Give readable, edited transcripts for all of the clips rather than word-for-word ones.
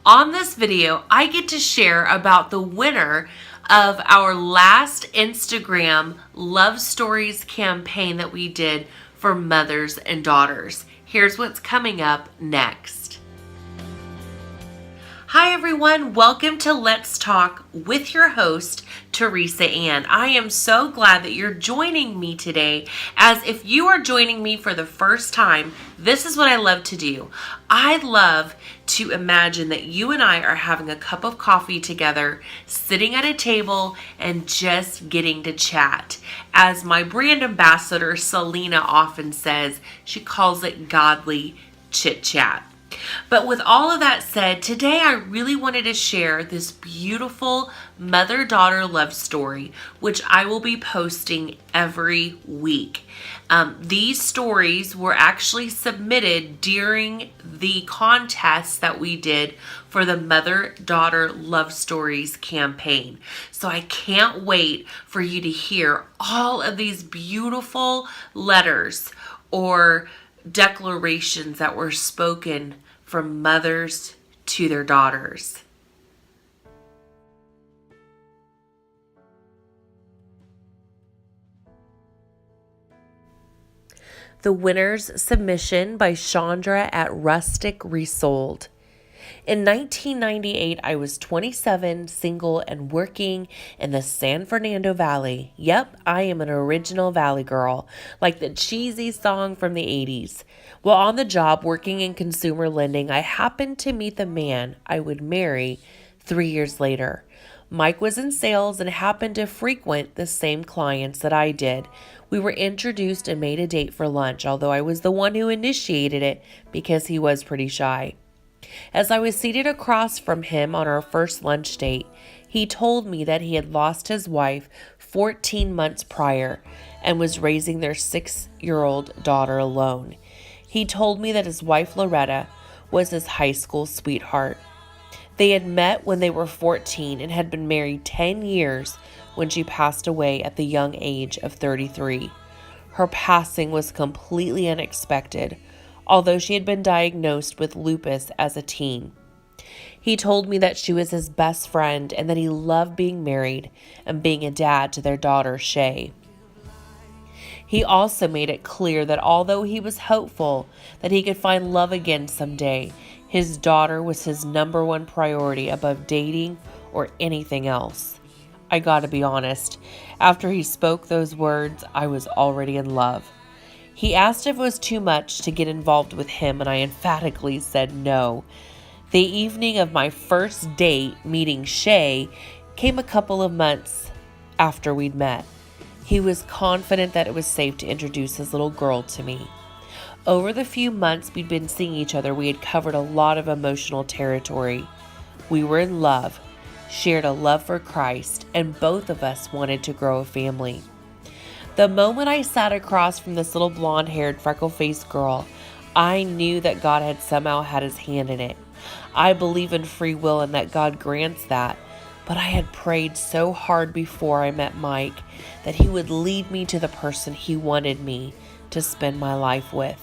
On this video, I get to share about the winner of our last Instagram Love Stories campaign that we did for mothers and daughters. Here's what's coming up next. Hi everyone, welcome to Let's Talk with your host, Teresa Ann. I am so glad that you're joining me today, as if you are joining me for the first time, this is what I love to do. I love to imagine that you and I are having a cup of coffee together, sitting at a table, and just getting to chat. As my brand ambassador, Selena, often says, she calls it godly chit chat. But with all of that said, today I really wanted to share this beautiful mother-daughter love story, which I will be posting every week. These stories were actually submitted during the contest that we did for the Mother-Daughter Love Stories campaign. So I can't wait for you to hear all of these beautiful letters or declarations that were spoken from mothers to their daughters. The winner's submission by Chandra at Rustic Resold. In 1998, I was 27, single, and working in the San Fernando Valley. Yep, I am an original Valley girl, like the cheesy song from the 80s. While on the job working in consumer lending, I happened to meet the man I would marry 3 years later. Mike was in sales and happened to frequent the same clients that I did. We were introduced and made a date for lunch, although I was the one who initiated it because he was pretty shy. As I was seated across from him on our first lunch date, he told me that he had lost his wife 14 months prior and was raising their 6-year-old daughter alone. He told me that his wife Loretta was his high school sweetheart. They had met when they were 14 and had been married 10 years when she passed away at the young age of 33. Her passing was completely unexpected, although she had been diagnosed with lupus as a teen. He told me that she was his best friend and that he loved being married and being a dad to their daughter, Shaye. He also made it clear that although he was hopeful that he could find love again someday, his daughter was his number one priority above dating or anything else. I gotta be honest, after he spoke those words, I was already in love. He asked if it was too much to get involved with him, and I emphatically said no. The evening of my first date, meeting Shaye, came a couple of months after we'd met. He was confident that it was safe to introduce his little girl to me. Over the few months we'd been seeing each other, we had covered a lot of emotional territory. We were in love, shared a love for Christ, and both of us wanted to grow a family. The moment I sat across from this little blonde-haired, freckle-faced girl, I knew that God had somehow had his hand in it. I believe in free will and that God grants that, but I had prayed so hard before I met Mike that he would lead me to the person he wanted me to spend my life with.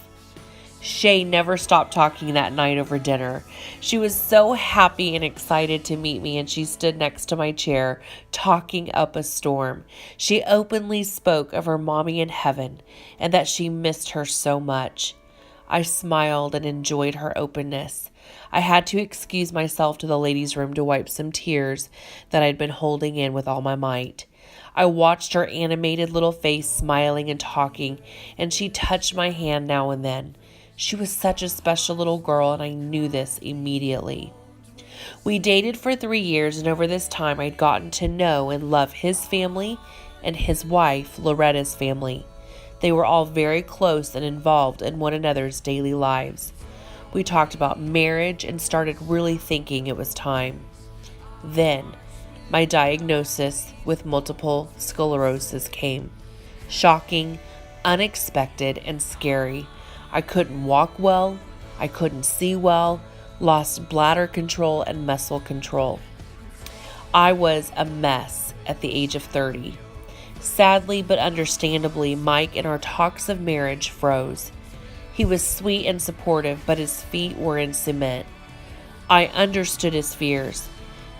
Shaye never stopped talking that night over dinner. She was so happy and excited to meet me, and she stood next to my chair, talking up a storm. She openly spoke of her mommy in heaven and that she missed her so much. I smiled and enjoyed her openness. I had to excuse myself to the ladies' room to wipe some tears that I'd been holding in with all my might. I watched her animated little face smiling and talking, and she touched my hand now and then. She was such a special little girl, and I knew this immediately. We dated for 3 years, and over this time I'd gotten to know and love his family and his wife, Loretta's family. They were all very close and involved in one another's daily lives. We talked about marriage and started really thinking it was time. Then, my diagnosis with multiple sclerosis came. Shocking, unexpected, and scary. I couldn't walk well, I couldn't see well, lost bladder control and muscle control. I was a mess at the age of 30. Sadly but understandably, Mike in our talks of marriage froze. He was sweet and supportive, but his feet were in cement. I understood his fears.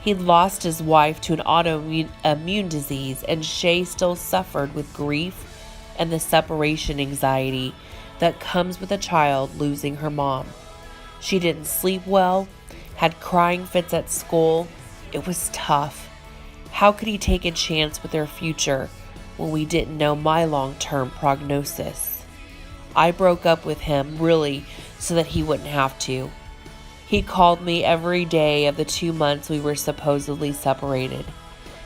He'd lost his wife to an autoimmune disease, and Shaye still suffered with grief and the separation anxiety that comes with a child losing her mom. She didn't sleep well, had crying fits at school. It was tough. How could he take a chance with their future when we didn't know my long-term prognosis? I broke up with him, really, so that he wouldn't have to. He called me every day of the 2 months we were supposedly separated.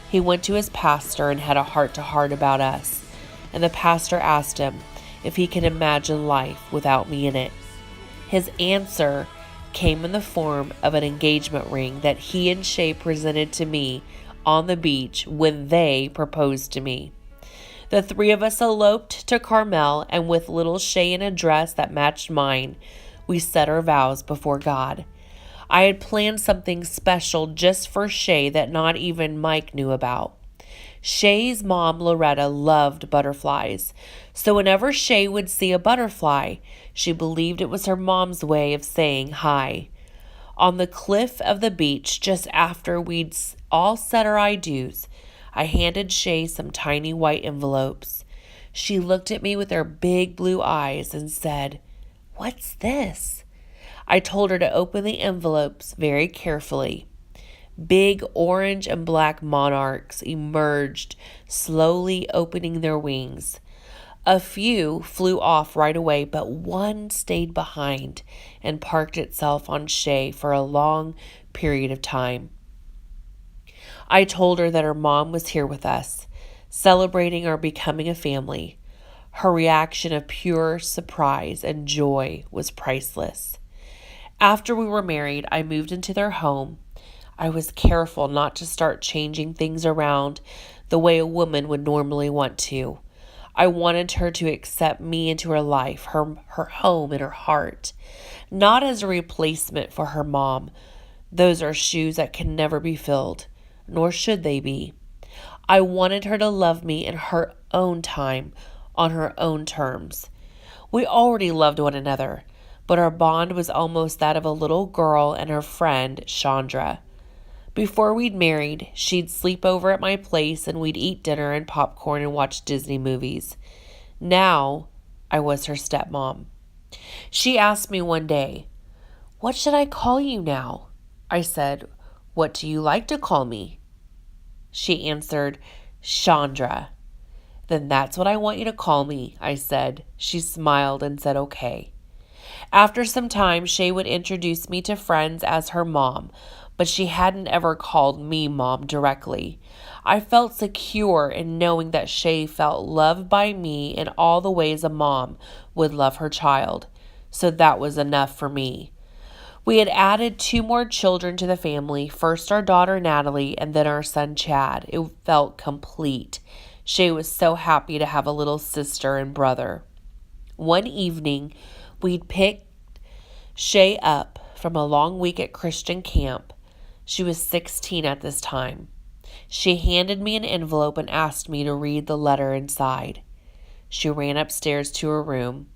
He went to his pastor and had a heart-to-heart about us, and the pastor asked him if he could imagine life without me in it. His answer came in the form of an engagement ring that he and Shaye presented to me on the beach when they proposed to me. The three of us eloped to Carmel, and with little Shaye in a dress that matched mine, we said our vows before God. I had planned something special just for Shaye that not even Mike knew about. Shaye's mom, Loretta, loved butterflies, so whenever Shaye would see a butterfly, she believed it was her mom's way of saying hi. On the cliff of the beach, just after we'd all said our I do's, I handed Shaye some tiny white envelopes. She looked at me with her big blue eyes and said, "What's this?" I told her to open the envelopes very carefully. Big orange and black monarchs emerged, slowly opening their wings. A few flew off right away, but one stayed behind and parked itself on Shaye for a long period of time. I told her that her mom was here with us, celebrating our becoming a family. Her reaction of pure surprise and joy was priceless. After we were married, I moved into their home. I was careful not to start changing things around the way a woman would normally want to. I wanted her to accept me into her life, her home, and her heart, not as a replacement for her mom. Those are shoes that can never be filled, nor should they be. I wanted her to love me in her own time, on her own terms. We already loved one another, but our bond was almost that of a little girl and her friend, Chandra. Before we'd married, she'd sleep over at my place and we'd eat dinner and popcorn and watch Disney movies. Now, I was her stepmom. She asked me one day, "What should I call you now?" I said, "What do you like to call me?" She answered, "Chandra." "Then that's what I want you to call me," I said. She smiled and said, "Okay." After some time, Shaye would introduce me to friends as her mom, but she hadn't ever called me mom directly. I felt secure in knowing that Shaye felt loved by me in all the ways a mom would love her child, so that was enough for me. We had added 2 more children to the family, first our daughter Natalie and then our son Chad. It felt complete. Shaye was so happy to have a little sister and brother. One evening, we'd picked Shaye up from a long week at Christian camp. She was 16 at this time. She handed me an envelope and asked me to read the letter inside. She ran upstairs to her room.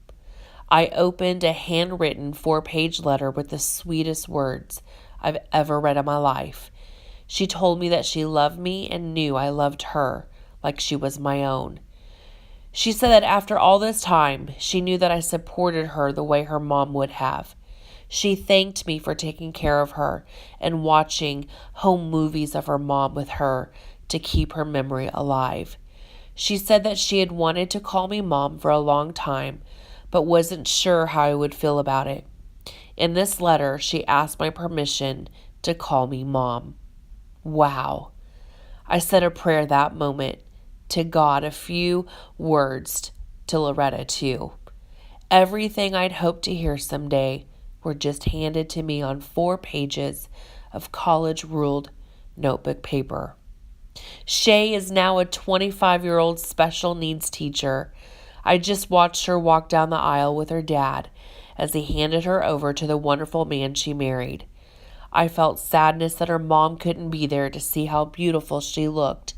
I opened a handwritten 4-page letter with the sweetest words I've ever read in my life. She told me that she loved me and knew I loved her like she was my own. She said that after all this time, she knew that I supported her the way her mom would have. She thanked me for taking care of her and watching home movies of her mom with her to keep her memory alive. She said that she had wanted to call me mom for a long time, but wasn't sure how I would feel about it. In this letter, she asked my permission to call me mom. Wow. I said a prayer that moment to God, a few words to Loretta too. Everything I'd hoped to hear someday were just handed to me on 4 pages of college-ruled notebook paper. Shaye is now a 25-year-old special needs teacher. I just watched her walk down the aisle with her dad as he handed her over to the wonderful man she married. I felt sadness that her mom couldn't be there to see how beautiful she looked,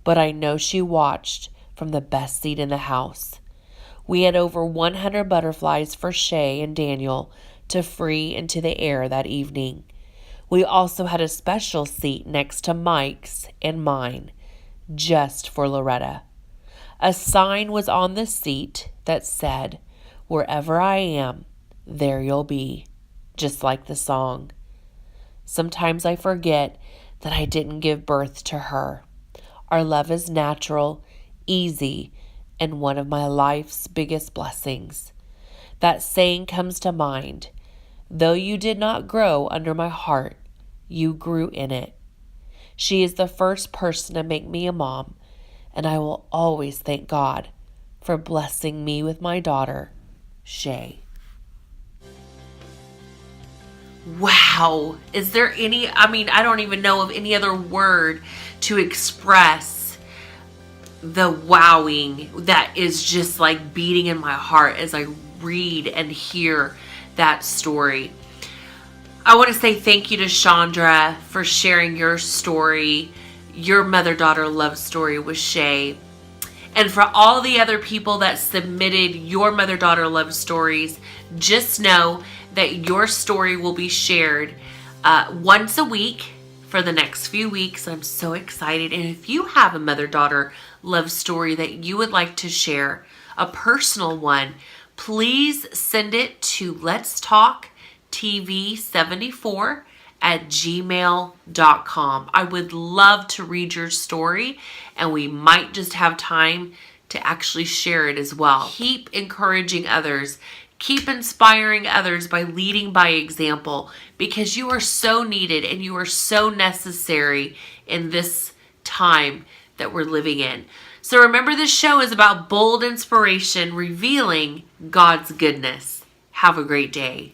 but I know she watched from the best seat in the house. We had over 100 butterflies for Shaye and Daniel to free into the air that evening. We also had a special seat next to Mike's and mine, just for Loretta. A sign was on the seat that said, "Wherever I am, there you'll be," just like the song. Sometimes I forget that I didn't give birth to her. Our love is natural, easy, and one of my life's biggest blessings. That saying comes to mind: though you did not grow under my heart, you grew in it. She is the first person to make me a mom, and I will always thank God for blessing me with my daughter, Shaye. Wow. Is there any, I don't even know of any other word to express the wowing that is just like beating in my heart as I read and hear that story. I want to say thank you to Chandra for sharing your story, your mother-daughter love story with Shaye. And for all the other people that submitted your mother-daughter love stories, just know that your story will be shared once a week for the next few weeks. I'm so excited. And if you have a mother-daughter love story that you would like to share, a personal one, please send it to letstalktv74@gmail.com. I would love to read your story, and we might just have time to actually share it as well. Keep encouraging others. Keep inspiring others by leading by example, because you are so needed and you are so necessary in this time that we're living in. So remember, this show is about bold inspiration, revealing God's goodness. Have a great day.